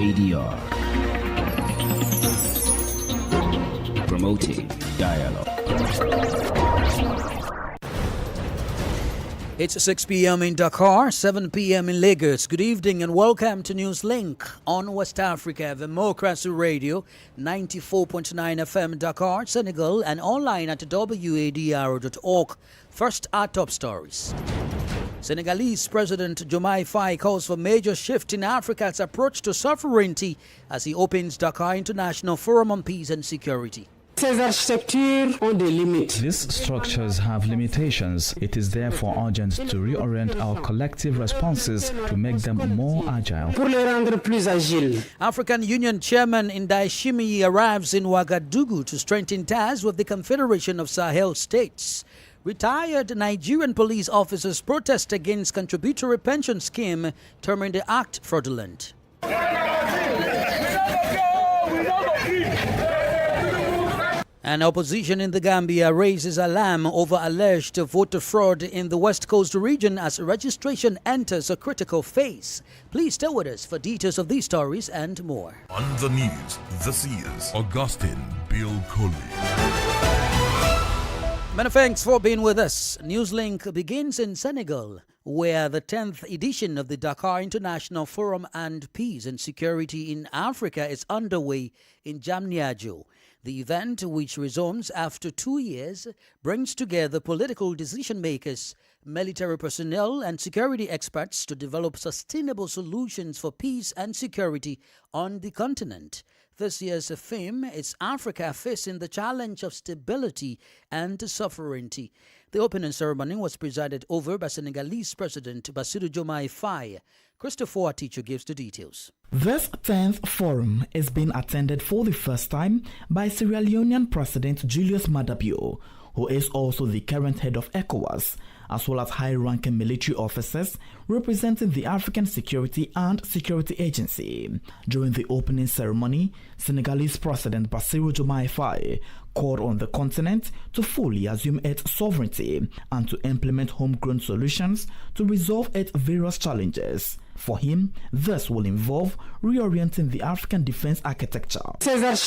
ADR. Promoting dialogue. It's 6 p.m. in Dakar, 7 p.m. in Lagos. Good evening and welcome to Newslink on West Africa, Democracy Radio, 94.9 FM Dakar, Senegal, and online at wadr.org. First, our top stories. Senegalese President Diomaye Faye calls for major shift in Africa's approach to sovereignty as he opens Dakar International Forum on Peace and Security. These structures have limitations. It is therefore urgent to reorient our collective responses to make them more agile. African Union Chairman Ndayishimiye arrives in Ouagadougou to strengthen ties with the Confederation of Sahel States. Retired Nigerian police officers protest against contributory pension scheme, terming the act fraudulent. An opposition in the Gambia raises alarm over alleged voter fraud in the West Coast region as registration enters a critical phase. Please stay with us for details of these stories and more. On the news, this is Augustine Bill Coley. Many thanks for being with us. Newslink begins in Senegal, where the 10th edition of the Dakar International Forum on Peace and Security in Africa is underway in Diamniadio. The event, which resumes after 2 years, brings together political decision makers, military personnel, and security experts to develop sustainable solutions for peace and security on the continent. This year's theme is Africa Facing the Challenge of Stability and Sovereignty. The opening ceremony was presided over by Senegalese President Bassirou Diomaye Faye. Christopher Teacher gives the details. This 10th forum is being attended for the first time by Sierra Leonean President Julius Maada Bio, who is also the current head of ECOWAS, as well as high-ranking military officers representing the African Security and Security Agency. During the opening ceremony, Senegalese President Bassirou Diomaye Faye called on the continent to fully assume its sovereignty and to implement homegrown solutions to resolve its various challenges. For him, this will involve reorienting the African defense architecture. These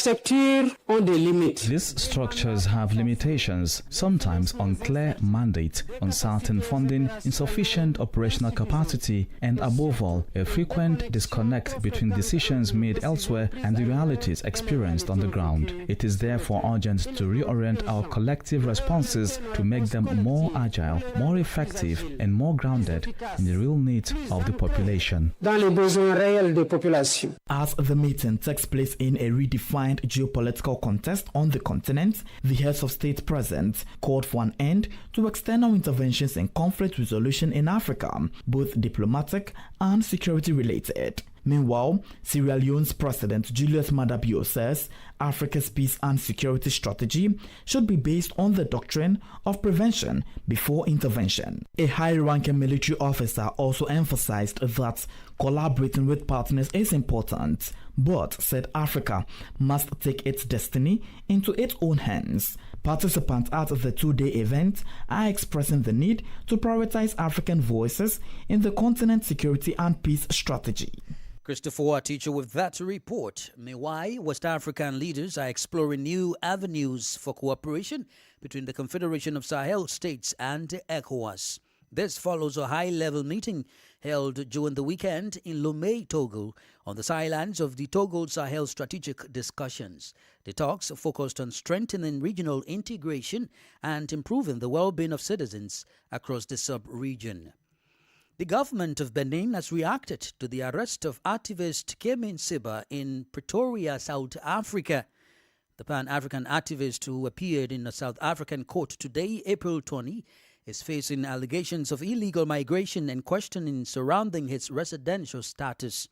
structures have limitations, sometimes unclear mandate, uncertain funding, insufficient operational capacity, and above all, a frequent disconnect between decisions made elsewhere and the realities experienced on the ground. It is therefore urgent to reorient our collective responses to make them more agile, more effective, and more grounded in the real needs of the population. As the meeting takes place in a redefined geopolitical context on the continent, the heads of state present called for an end to external interventions in conflict resolution in Africa, both diplomatic and security related. Meanwhile, Sierra Leone's President Julius Maada Bio says Africa's peace and security strategy should be based on the doctrine of prevention before intervention. A high-ranking military officer also emphasized that collaborating with partners is important, but said Africa must take its destiny into its own hands. Participants at the two-day event are expressing the need to prioritize African voices in the continent's security and peace strategy. Christopher Teacher with that report. Meanwhile, West African leaders are exploring new avenues for cooperation between the Confederation of Sahel States and ECOWAS. This follows a high-level meeting held during the weekend in Lomé, Togo, on the sidelines of the Togo-Sahel strategic discussions. The talks focused on strengthening regional integration and improving the well-being of citizens across the sub-region. The government of Benin has reacted to the arrest of activist Kemi Nseba in Pretoria, South Africa. The Pan-African activist who appeared in a South African court today, April 20, is facing allegations of illegal migration and questioning surrounding his residential status.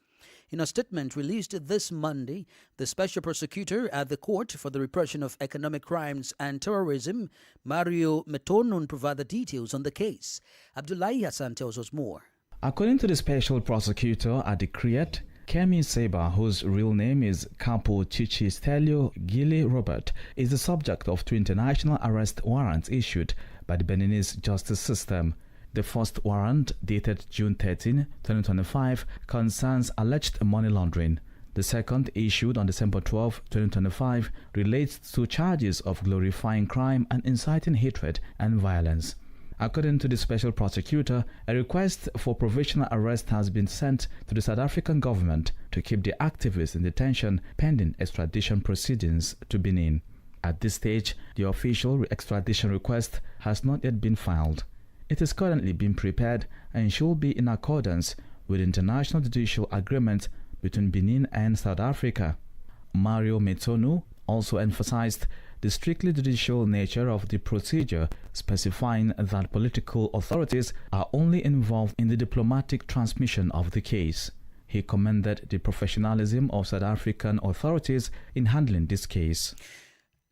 In a statement released this Monday, the special prosecutor at the Court for the Repression of Economic Crimes and Terrorism, Mario Metonon, provided details on the case. Abdullahi Hassan tells us more. According to the special prosecutor at the CRIET, Kemi Nseba, whose real name is Campo Chichi Stelio Gile Robert, is the subject of two international arrest warrants issued by the Beninese justice system. The first warrant, dated June 13, 2025, concerns alleged money laundering. The second, issued on December 12, 2025, relates to charges of glorifying crime and inciting hatred and violence. According to the special prosecutor, a request for provisional arrest has been sent to the South African government to keep the activists in detention pending extradition proceedings to Benin. At this stage, the official extradition request has not yet been filed. It is currently being prepared and should be in accordance with the international judicial agreement between Benin and South Africa. Mario Metonu also emphasized the strictly judicial nature of the procedure, specifying that political authorities are only involved in the diplomatic transmission of the case. He commended the professionalism of South African authorities in handling this case.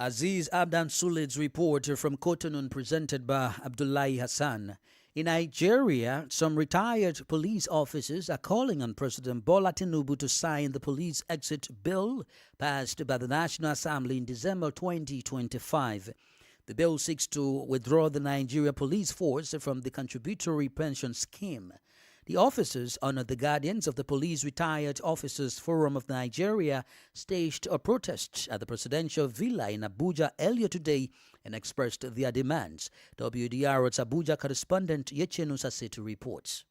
Aziz Abdan Suled's report from Cotonou presented by Abdullahi Hassan. In Nigeria, some retired police officers are calling on President Bola Tinubu to sign the police exit bill passed by the National Assembly in December 2025. The bill seeks to withdraw the Nigeria police force from the contributory pension scheme. The officers, under the guardians of the Police Retired Officers Forum of Nigeria, staged a protest at the presidential villa in Abuja earlier today and expressed their demands. WDR's Abuja correspondent Yechenu Sasetu reports.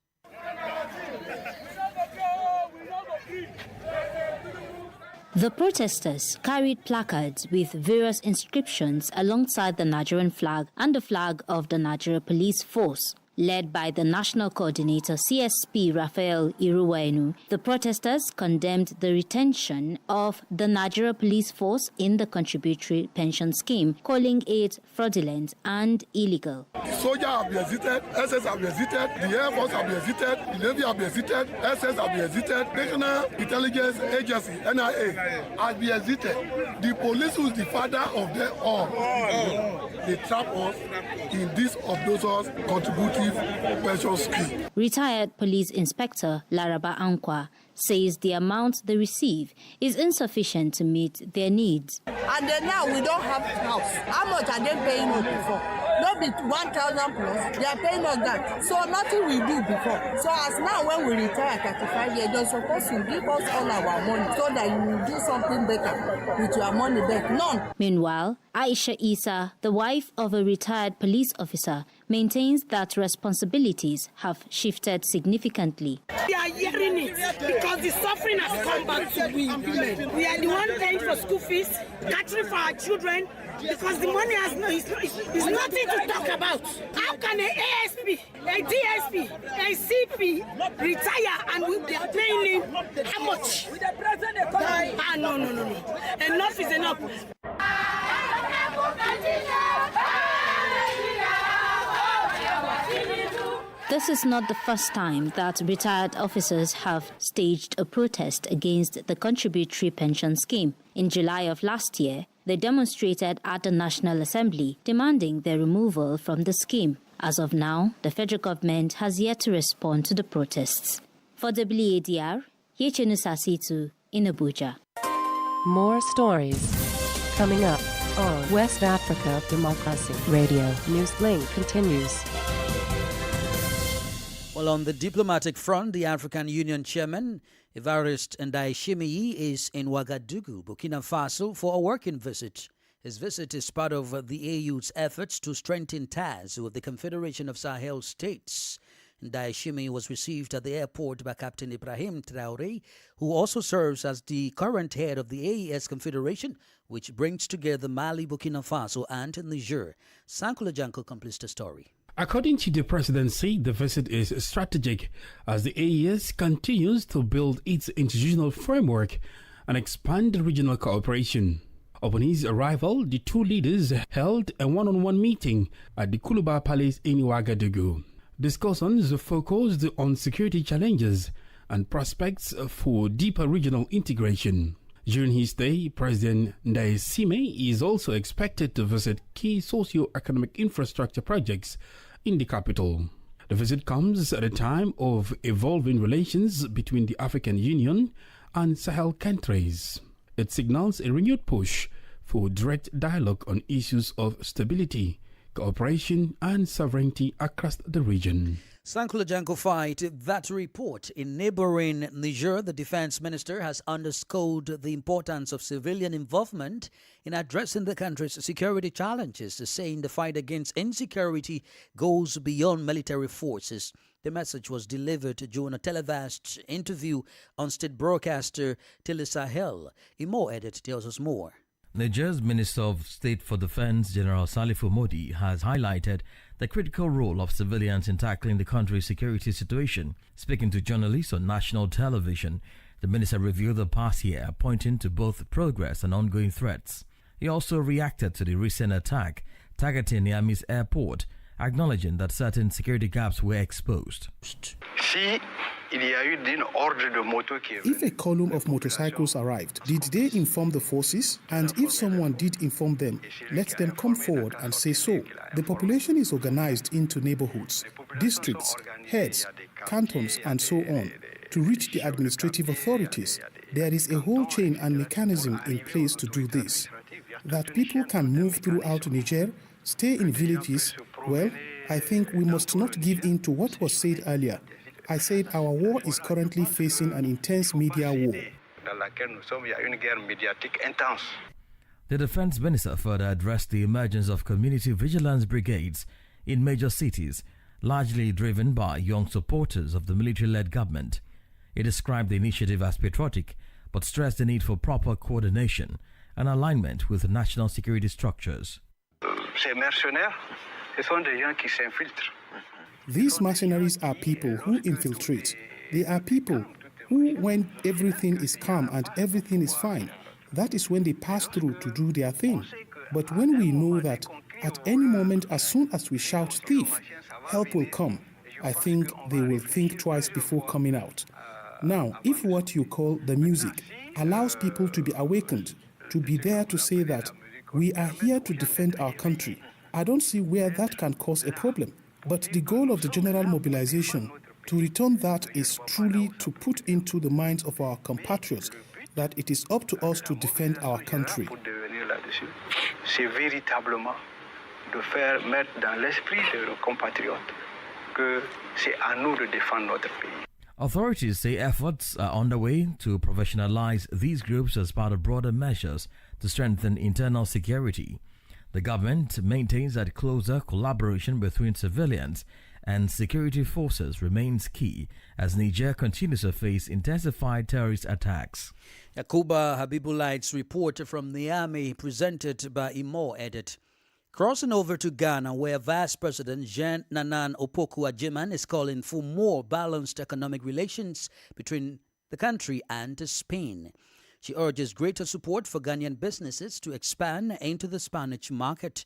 The protesters carried placards with various inscriptions alongside the Nigerian flag and the flag of the Nigeria Police Force. Led by the National Coordinator CSP Raphael Iruwainu, the protesters condemned the retention of the Nigeria Police Force in the contributory pension scheme, calling it fraudulent and illegal. The soldiers have been exited, SS have been exited, the Air Force have been exited, the Navy have been exited, SS have been exited, National Intelligence Agency, NIA, has been exited. The police who is the father of them all. They trap us in this obnoxious contributory pension scheme. Retired Police Inspector Laraba Ankwa says the amount they receive is insufficient to meet their needs. And then now we don't have house. How much are they paying us before? Not be 1,000 plus, they are paying us that. So nothing we do before. So as now when we retire at 35 years, you're supposed to give us all our money so that you will do something better with your money back. None. Meanwhile, Aisha Isa, the wife of a retired police officer, maintains that responsibilities have shifted significantally. We are hearing it because the suffering has come back to we women. We are the one paying for school fees, catering for our children, because the money has is nothing to talk about. How can an ASP, a DSP, a CP retire and we are paying him how much? No. Enough is enough. This is not the first time that retired officers have staged a protest against the contributory pension scheme. In July of last year, they demonstrated at the National Assembly demanding their removal from the scheme. As of now, the federal government has yet to respond to the protests. For WADR, Yechenu Sasitu in Abuja. More stories coming up on West Africa Democracy Radio. Newslink continues. Well, on the diplomatic front, the African Union chairman, Evariste Ndayishimiye, is in Ouagadougou, Burkina Faso, for a working visit. His visit is part of the AU's efforts to strengthen ties with the Confederation of Sahel States. Ndayishimiye was received at the airport by Captain Ibrahim Traoré, who also serves as the current head of the AES Confederation, which brings together Mali, Burkina Faso, and Niger. Sankula Janko completes the story. According to the presidency, the visit is strategic as the AES continues to build its institutional framework and expand regional cooperation. Upon his arrival, the two leaders held a one-on-one meeting at the Kuluba Palace in Ouagadougou. Discussions focused on security challenges and prospects for deeper regional integration. During his stay, President Ndayishimiye is also expected to visit key socio-economic infrastructure projects in the capital. The visit comes at a time of evolving relations between the African Union and Sahel countries. It signals a renewed push for direct dialogue on issues of stability, cooperation, and sovereignty across the region. Sankula Janko fight that report. In neighboring Niger, the defense minister has underscored the importance of civilian involvement in addressing the country's security challenges, saying the fight against insecurity goes beyond military forces. The message was delivered during a televised interview on state broadcaster Tele Sahel. Imo Edit tells us more. Niger's Minister of State for Defense, General Salifu Modi, has highlighted the critical role of civilians in tackling the country's security situation. Speaking to journalists on national television, the minister reviewed the past year, pointing to both progress and ongoing threats. He also reacted to the recent attack targeting Niamey's airport, acknowledging that certain security gaps were exposed. If a column of motorcycles arrived, did they inform the forces? And if someone did inform them, let them come forward and say so. The population is organized into neighborhoods, districts, heads, cantons, and so on. To reach the administrative authorities, there is a whole chain and mechanism in place to do this. That people can move throughout Niger, stay in villages, well, I think we must not give in to what was said earlier. I said our war is currently facing an intense media war. The defense minister further addressed the emergence of community vigilance brigades in major cities, largely driven by young supporters of the military-led government. He described the initiative as patriotic, but stressed the need for proper coordination and alignment with national security structures. These mercenaries are people who infiltrate. They are people who, when everything is calm and everything is fine, that is when they pass through to do their thing. But when we know that at any moment, as soon as we shout thief, help will come, I think they will think twice before coming out. Now, if what you call the music allows people to be awakened, to be there to say that we are here to defend our country, I don't see where that can cause a problem. But the goal of the general mobilization to return that is truly to put into the minds of our compatriots that it is up to us to defend our country. C'est véritablement de faire mettre dans l'esprit de nos compatriotes que c'est à nous de défendre notre pays. Authorities say efforts are underway to professionalize these groups as part of broader measures to strengthen internal security. The government maintains that closer collaboration between civilians and security forces remains key as Niger continues to face intensified terrorist attacks. Yakuba Habibulla's report from Niamey presented by Imo Edit. Crossing over to Ghana, where Vice President Jean Nanan Opoku-Agyeman is calling for more balanced economic relations between the country and Spain. She urges greater support for Ghanaian businesses to expand into the Spanish market.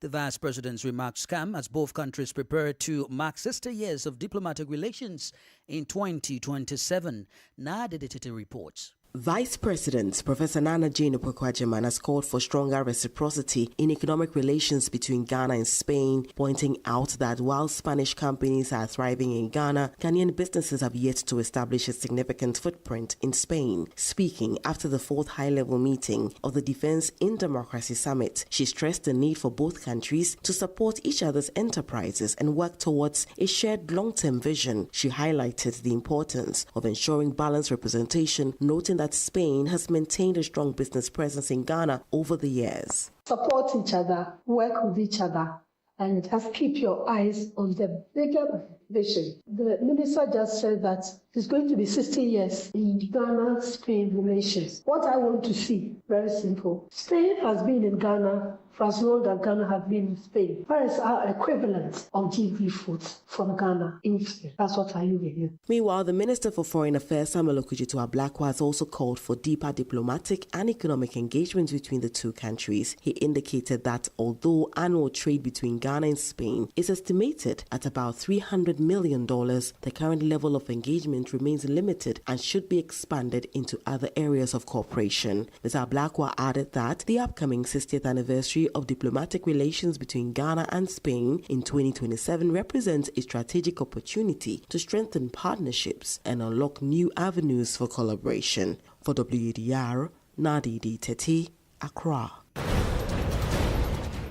The Vice President's remarks come as both countries prepare to mark 60 years of diplomatic relations in 2027. Nadia Dititi reports. Vice President Professor Nana Jane Opoku-Agyeman has called for stronger reciprocity in economic relations between Ghana and Spain, pointing out that while Spanish companies are thriving in Ghana, Ghanaian businesses have yet to establish a significant footprint in Spain. Speaking after the fourth high-level meeting of the Defense in Democracy Summit, she stressed the need for both countries to support each other's enterprises and work towards a shared long-term vision. She highlighted the importance of ensuring balanced representation, noting that Spain has maintained a strong business presence in Ghana over the years. Support each other, work with each other, and just keep your eyes on the bigger vision. The minister just said that it's going to be 60 years in Ghana-Spain relations. What I want to see, very simple. Spain has been in Ghana for as long as Ghana has been in Spain. Where is our equivalent of GV foods from Ghana in Spain? That's what I hear. Meanwhile, the Minister for Foreign Affairs, Samuel Okudzeto-Ablakwa, has also called for deeper diplomatic and economic engagement between the two countries. He indicated that although annual trade between Ghana and Spain is estimated at about $300 million, the current level of engagement remains limited and should be expanded into other areas of cooperation. Mr. Ablakwa added that the upcoming 60th anniversary of diplomatic relations between Ghana and Spain in 2027 represents a strategic opportunity to strengthen partnerships and unlock new avenues for collaboration. For WADR, Nadi Teti, Accra.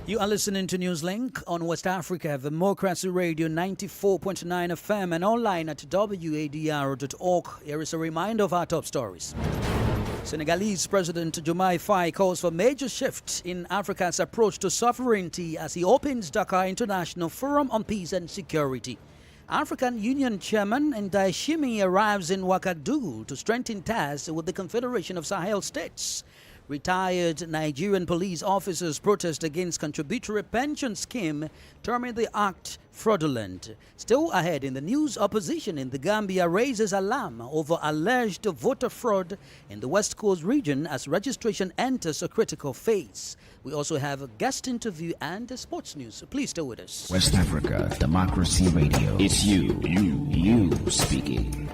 You are listening to Newslink on West Africa, Democracy Radio 94.9 FM and online at wadr.org. Here is a reminder of our top stories. Senegalese President Diomaye Faye calls for major shift in Africa's approach to sovereignty as he opens Dakar International Forum on Peace and Security. African Union Chairman Ndayishimiye arrives in Ouagadougou to strengthen ties with the Confederation of Sahel States. Retired Nigerian police officers protest against contributory pension scheme, terming the act fraudulent. Still ahead in the news, opposition in the Gambia raises alarm over alleged voter fraud in the West Coast region as registration enters a critical phase. We also have a guest interview and sports news, so please stay with us. West Africa Democracy Radio. It's you speaking.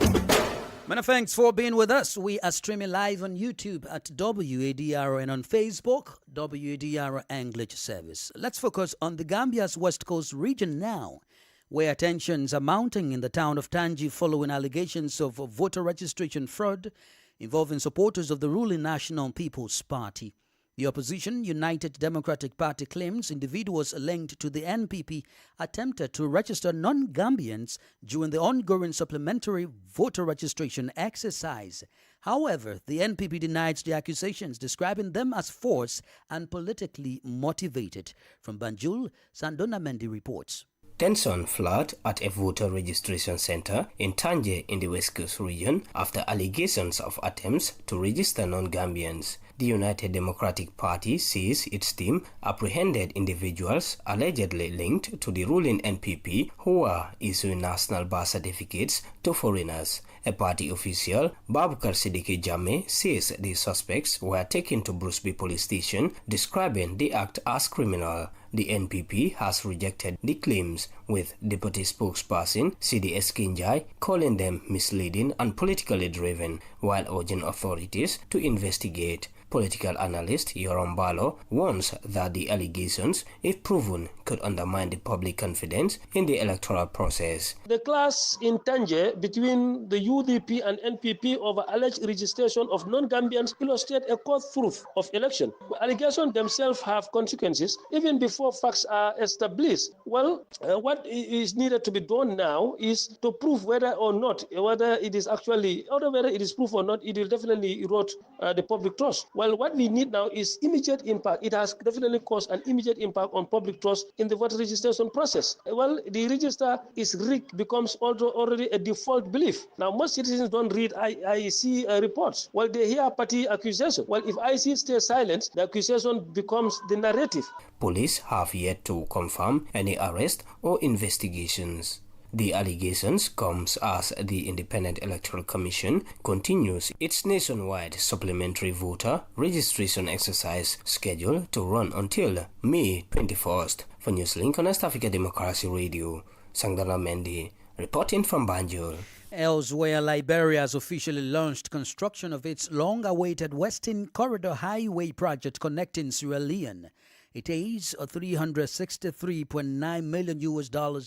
Many thanks for being with us. We are streaming live on YouTube at WADR and on Facebook, WADR English Service. Let's focus on the Gambia's West Coast region now, where tensions are mounting in the town of Tangi following allegations of voter registration fraud involving supporters of the ruling National People's Party. The opposition United Democratic Party claims individuals linked to the NPP attempted to register non-Gambians during the ongoing supplementary voter registration exercise. However, the NPP denies the accusations, describing them as false and politically motivated. From Banjul, Sandona Mendy reports. Tension flared at a voter registration center in Tanje in the West Coast region after allegations of attempts to register non-Gambians. The United Democratic Party says its team apprehended individuals allegedly linked to the ruling NPP who are issuing national birth certificates to foreigners. A party official, Babukar Siddiqui Jammeh, says the suspects were taken to Bruceby police station, describing the act as criminal. The NPP has rejected the claims, with deputy spokesperson Sidi Eskinjai calling them misleading and politically driven, while urging authorities to investigate. Political analyst Yoram Balo warns that the allegations, if proven, could undermine the public confidence in the electoral process. The clash in Tanje between the UDP and NPP over alleged registration of non-Gambians illustrate a cold truth of election. The allegations themselves have consequences even before facts are established. Well, what is needed to be done now is to prove whether it is proof or not, it will definitely erode the public trust. Well, what we need now is immediate impact. It has definitely caused an immediate impact on public trust in the voter registration process. Well, the register is rigged becomes already a default belief. Now, most citizens don't read IEC reports. Well, they hear party accusation. Well, if IEC stays silent, the accusation becomes the narrative. Police have yet to confirm any arrest or investigations. The allegations comes as the Independent Electoral Commission continues its nationwide supplementary voter registration exercise scheduled to run until May 21st. For Newslink on West Africa Democracy Radio, Sangdana Mendy, reporting from Banjul. Elsewhere, Liberia has officially launched construction of its long-awaited Western Corridor Highway project connecting Sierra Leone. It is a $363.9 million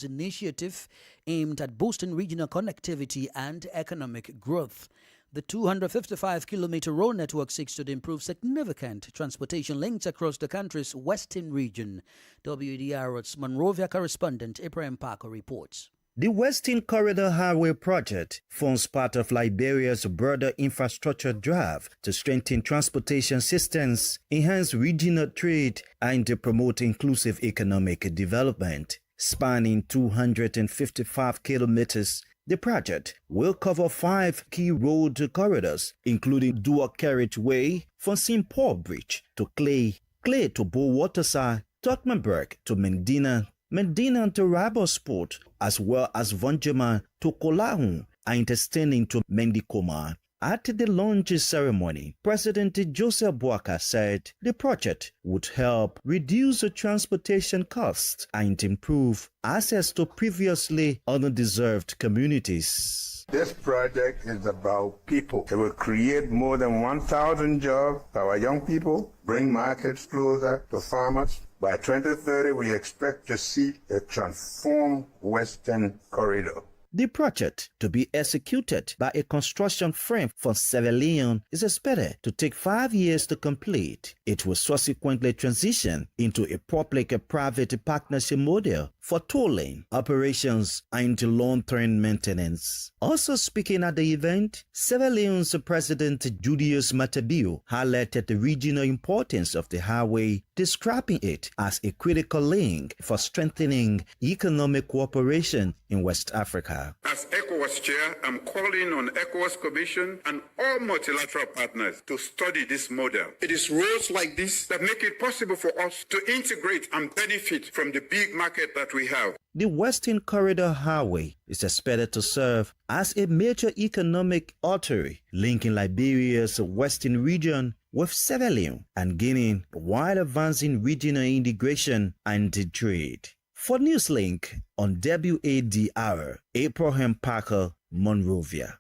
initiative aimed at boosting regional connectivity and economic growth. The 255-kilometer road network seeks to improve significant transportation links across the country's western region. WDR's Monrovia correspondent Ibrahim Parker reports. The Western Corridor Highway project forms part of Liberia's broader infrastructure drive to strengthen transportation systems, enhance regional trade, and to promote inclusive economic development. Spanning 255 kilometers, the project will cover 5 key road corridors, including dual carriageway from St. Paul Bridge to Clay to Bowaterside, Tottenberg to Medina to Rabosport, as well as Vonjema to Kolahun, and extending to Mendikoma. At the launch ceremony, President Joseph Boakai said the project would help reduce the transportation costs and improve access to previously undeserved communities. This project is about people. It will create more than 1,000 jobs for our young people, bring markets closer to farmers. By 2030, we expect to see a transformed Western Corridor. The project, to be executed by a construction firm from Sierra Leone, is expected to take 5 years to complete. It will subsequently transition into a public-private partnership model for tolling, operations, and long-term maintenance. Also speaking at the event, Sierra Leone's President Julius Matabio highlighted the regional importance of the highway, describing it as a critical link for strengthening economic cooperation in West Africa. As ECOWAS chair, I'm calling on ECOWAS Commission and all multilateral partners to study this model. It is roads like this that make it possible for us to integrate and benefit from the big market that we have. The Western Corridor Highway is expected to serve as a major economic artery linking Liberia's western region with Sierra Leone and Guinea while advancing regional integration and trade. For Newslink on WADR, Abraham Parker, Monrovia.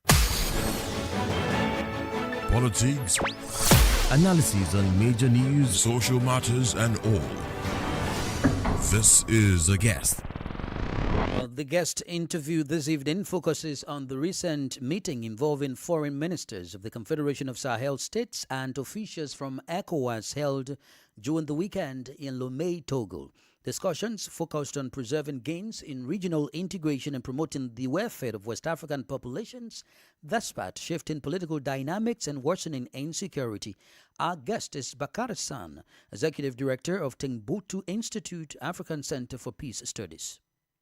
Politics, analysis on major news, social matters, and all. This is The Guest. The guest interview this evening focuses on the recent meeting involving foreign ministers of the Confederation of Sahel States and officials from ECOWAS held during the weekend in Lomé, Togo. Discussions focused on preserving gains in regional integration and promoting the welfare of West African populations, despite shifting political dynamics and worsening insecurity. Our guest is Bakar San, Executive Director of Timbuktu Institute African Center for Peace Studies.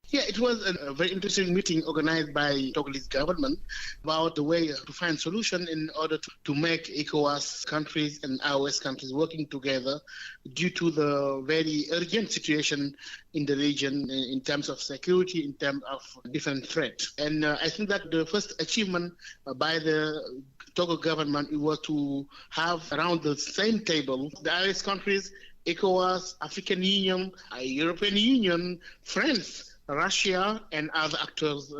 Yeah, it was a very interesting meeting organized by Togolese government about the way to find solution in order to make ECOWAS countries and IOS countries working together due to the very urgent situation in the region in terms of security, in terms of different threats. And I think that the first achievement by the Togo government was to have around the same table the IOS countries, ECOWAS, African Union, European Union, France, Russia, and other actors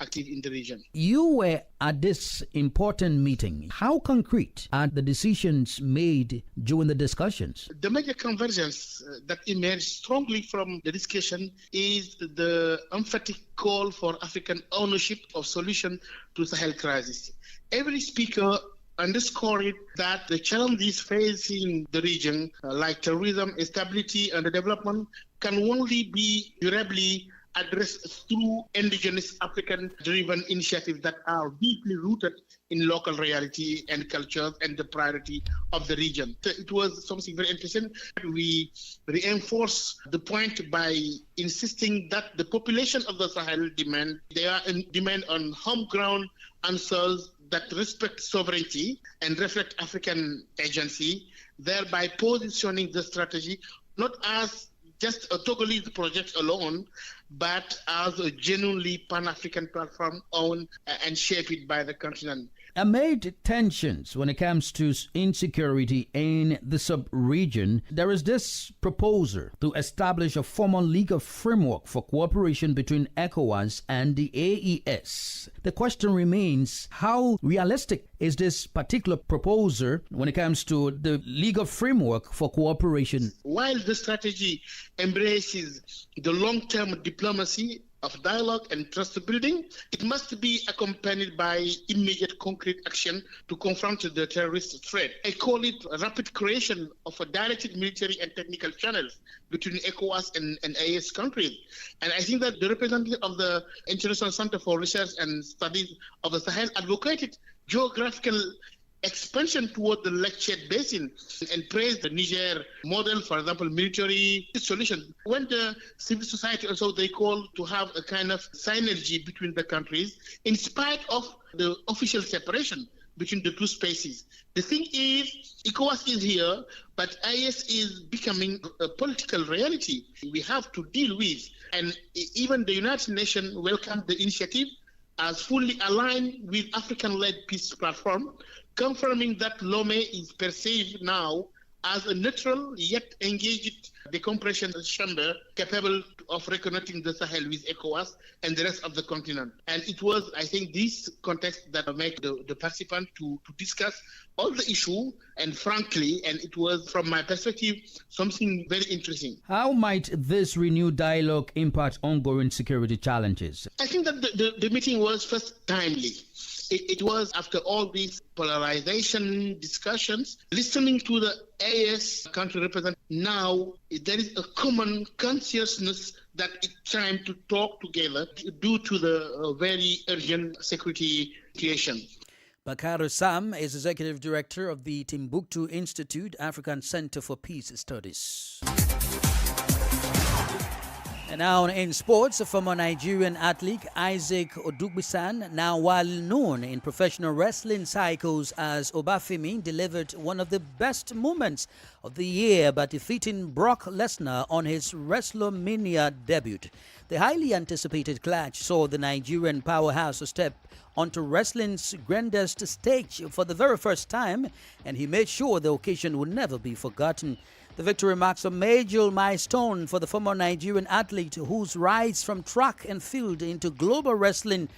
active in the region. You were at this important meeting. How concrete are the decisions made during the discussions? The major convergence that emerged strongly from the discussion is the emphatic call for African ownership of solution to Sahel crisis. Every speaker underscored that the challenges facing the region, like terrorism, instability, and development, can only be durably addressed through indigenous African-driven initiatives that are deeply rooted in local reality and culture and the priority of the region. So it was something very interesting. We reinforce the point by insisting that the population of the Sahel demand on home ground answers that respect sovereignty and reflect African agency, thereby positioning the strategy not as just a Togolese project alone, but as a genuinely Pan-African platform owned and shaped by the continent. Amid tensions when it comes to insecurity in the sub-region, there is this proposal to establish a formal legal framework for cooperation between ECOWAS and the AES. The question remains, how realistic is this particular proposal when it comes to the legal framework for cooperation? While the strategy embraces the long-term diplomacy of dialogue and trust building, it must be accompanied by immediate concrete action to confront the terrorist threat. I call it a rapid creation of a directed military and technical channels between ECOWAS and AES countries. And I think that the representative of the International Center for Research and Studies of the Sahel advocated geographical expansion toward the Lake Chad Basin and praised the Niger model, for example, military solution. When the civil society also, they call to have a kind of synergy between the countries in spite of the official separation between the two spaces. The thing is, ECOWAS is here, but IS is becoming a political reality we have to deal with. And even the United Nations welcomed the initiative as fully aligned with African-led peace platform, confirming that Lomé is perceived now as a neutral yet engaged decompression chamber capable of reconnecting the Sahel with ECOWAS and the rest of the continent. And it was, I think, this context that made the participant to discuss all the issue, and frankly, and it was, from my perspective, something very interesting. How might this renewed dialogue impact ongoing security challenges? I think that the meeting was first timely. It was after all these polarization discussions, listening to the AS country representative. Now there is a common consciousness that it's time to talk together due to the very urgent security situation. Bakar Sam is Executive Director of the Timbuktu Institute African Center for Peace Studies. And now in sports, a former Nigerian athlete, Isaac Odugbisan, now well known in professional wrestling cycles as Obafemi, delivered one of the best moments of the year by defeating Brock Lesnar on his WrestleMania debut. The highly anticipated clash saw the Nigerian powerhouse step onto wrestling's grandest stage for the very first time, and he made sure the occasion would never be forgotten. The victory marks a major milestone for the former Nigerian athlete whose rise from track and field into global wrestling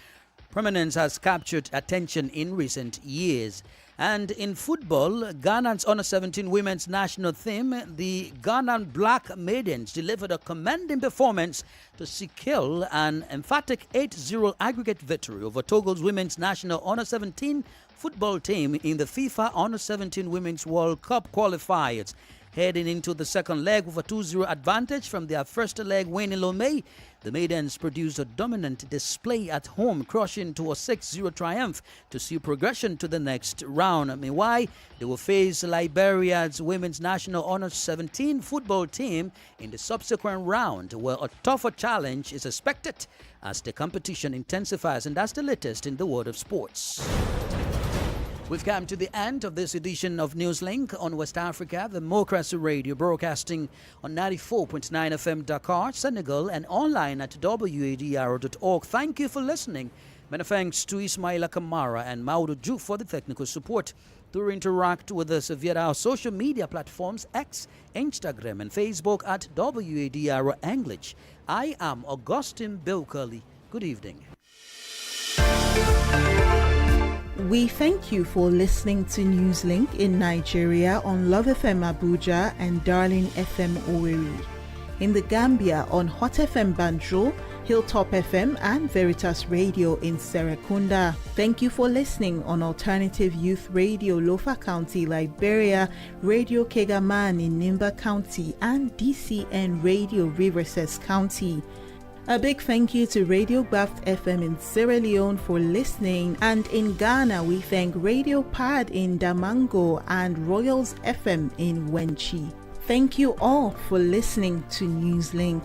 prominence has captured attention in recent years. And in football, Ghana's Under-17 women's national team, the Ghanaian Black Maidens, delivered a commanding performance to secure an emphatic 8-0 aggregate victory over Togo's women's national Under-17 football team in the FIFA Under-17 Women's World Cup qualifiers. Heading into the second leg with a 2-0 advantage from their first leg win in Lomé, the Maidens produced a dominant display at home, crushing to a 6-0 triumph to see progression to the next round. Meanwhile, they will face Liberia's women's national Under-17 football team in the subsequent round, where a tougher challenge is expected as the competition intensifies. And that's the latest in the world of sports. We've come to the end of this edition of Newslink on West Africa, the Democracy Radio, broadcasting on 94.9 FM Dakar, Senegal, and online at wadr.org. Thank you for listening. Many thanks to Ismaila Kamara and Maudu Ju for the technical support. To interact with us via our social media platforms, X, Instagram, and Facebook at WADR English. I am Augustine Bilkali. Good evening. We thank you for listening to Newslink in Nigeria on Love FM Abuja and Darling FM Owerri. In the Gambia on Hot FM Banjul, Hilltop FM and Veritas Radio in Serekunda. Thank you for listening on Alternative Youth Radio Lofa County, Liberia, Radio Kegaman in Nimba County, and DCN Radio Riverses County. A big thank you to Radio Baft FM in Sierra Leone for listening, and in Ghana we thank Radio Pad in Damango and Royals FM in Wenchi. Thank you all for listening to Newslink.